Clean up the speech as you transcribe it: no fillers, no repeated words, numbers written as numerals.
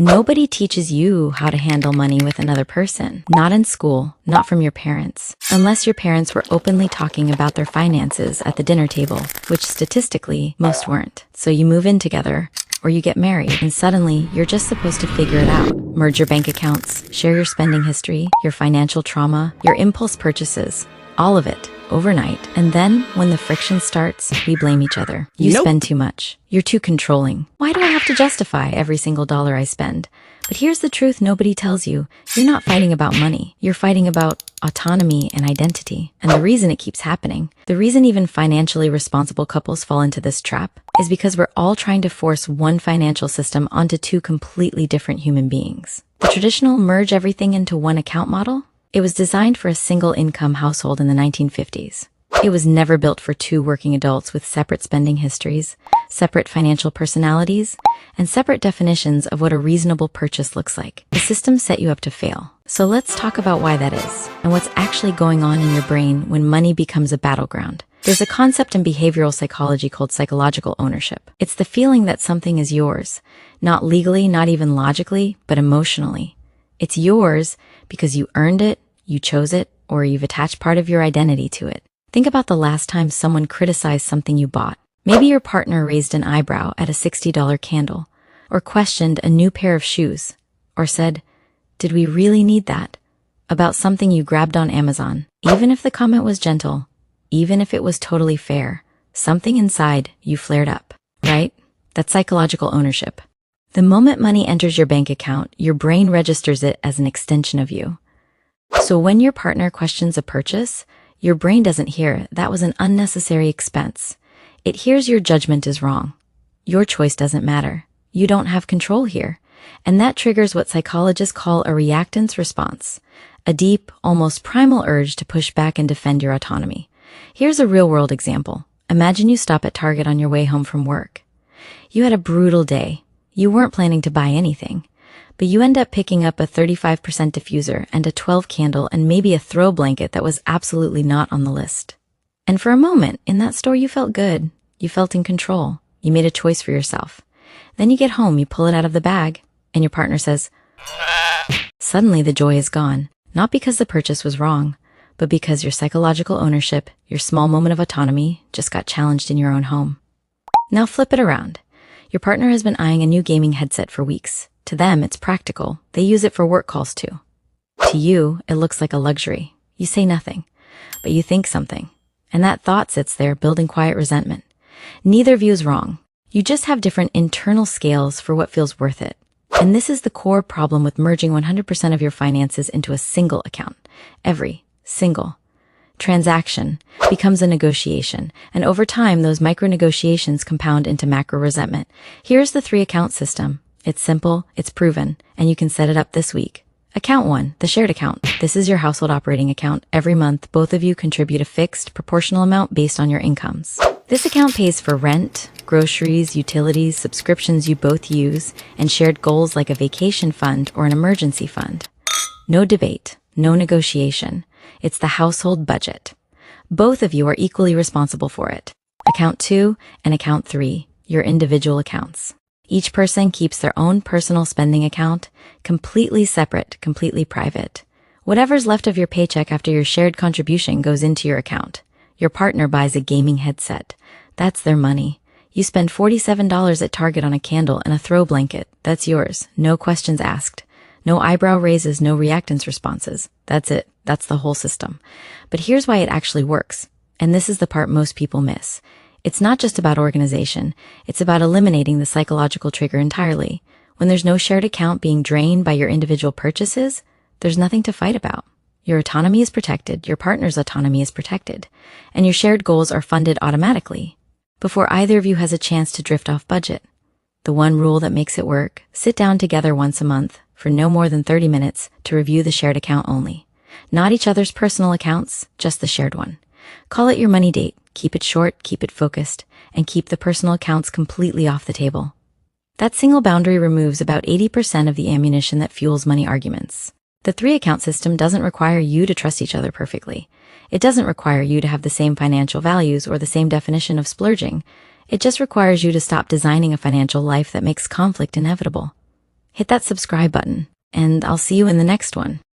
Nobody teaches you how to handle money with another person. Not in school, not from your parents. Unless your parents were openly talking about their finances at the dinner table, which statistically, most weren't. So you move in together, or you get married, and suddenly you're just supposed to figure it out. Merge your bank accounts, share your spending history, your financial trauma, your impulse purchases, all of it, overnight. And then, when the friction starts, we blame each other. You spend too much. You're too controlling. Why do I have to justify every single dollar I spend? But here's the truth nobody tells you. You're not fighting about money. You're fighting about autonomy and identity. And the reason it keeps happening, the reason even financially responsible couples fall into this trap, is because we're all trying to force one financial system onto two completely different human beings. The traditional merge everything into one account model? It was designed for a single income household in the 1950s. It was never built for two working adults with separate spending histories, separate financial personalities, and separate definitions of what a reasonable purchase looks like. The system set you up to fail. So let's talk about why that is, and what's actually going on in your brain when money becomes a battleground. There's a concept in behavioral psychology called psychological ownership. It's the feeling that something is yours, not legally, not even logically, but emotionally. It's yours because you earned it, you chose it, or you've attached part of your identity to it. Think about the last time someone criticized something you bought. Maybe your partner raised an eyebrow at a $60 candle, or questioned a new pair of shoes, or said, "Did we really need that?" about something you grabbed on Amazon. Even if the comment was gentle, even if it was totally fair, something inside you flared up, right? That's psychological ownership. The moment money enters your bank account, your brain registers it as an extension of you. So when your partner questions a purchase, your brain doesn't hear that was an unnecessary expense. It hears your judgment is wrong. Your choice doesn't matter. You don't have control here. And that triggers what psychologists call a reactance response, a deep, almost primal urge to push back and defend your autonomy. Here's a real-world example. Imagine you stop at Target on your way home from work. You had a brutal day. You weren't planning to buy anything, but you end up picking up a 35% diffuser and a 12 candle and maybe a throw blanket that was absolutely not on the list. And for a moment, in that store you felt good. You felt in control. You made a choice for yourself. Then you get home, you pull it out of the bag, and your partner says, suddenly the joy is gone. Not because the purchase was wrong, but because your psychological ownership, your small moment of autonomy, just got challenged in your own home. Now flip it around. Your partner has been eyeing a new gaming headset for weeks. To them, it's practical. They use it for work calls too. To you, it looks like a luxury. You say nothing, but you think something. And that thought sits there, building quiet resentment. Neither view is wrong. You just have different internal scales for what feels worth it. And this is the core problem with merging 100% of your finances into a single account. Every single transaction becomes a negotiation, and over time, those micro-negotiations compound into macro-resentment. Here's the 3-account system. It's simple, it's proven, and you can set it up this week. Account 1, the shared account. This is your household operating account. Every month, both of you contribute a fixed, proportional amount based on your incomes. This account pays for rent, groceries, utilities, subscriptions you both use, and shared goals like a vacation fund or an emergency fund. No debate, no negotiation. It's the household budget. Both of you are equally responsible for it. Account 2 and Account 3, your individual accounts. Each person keeps their own personal spending account, completely separate, completely private. Whatever's left of your paycheck after your shared contribution goes into your account. Your partner buys a gaming headset. That's their money. You spend $47 at Target on a candle and a throw blanket. That's yours. No questions asked. No eyebrow raises, no reactance responses. That's it. That's the whole system. But here's why it actually works. And this is the part most people miss. It's not just about organization. It's about eliminating the psychological trigger entirely. When there's no shared account being drained by your individual purchases, there's nothing to fight about. Your autonomy is protected, your partner's autonomy is protected, and your shared goals are funded automatically before either of you has a chance to drift off budget. The one rule that makes it work: sit down together once a month for no more than 30 minutes to review the shared account only. Not each other's personal accounts, just the shared one. Call it your money date. Keep it short, keep it focused, and keep the personal accounts completely off the table. That single boundary removes about 80% of the ammunition that fuels money arguments. The 3-account system doesn't require you to trust each other perfectly. It doesn't require you to have the same financial values or the same definition of splurging. It just requires you to stop designing a financial life that makes conflict inevitable. hit that subscribe button, and I'll see you in the next one.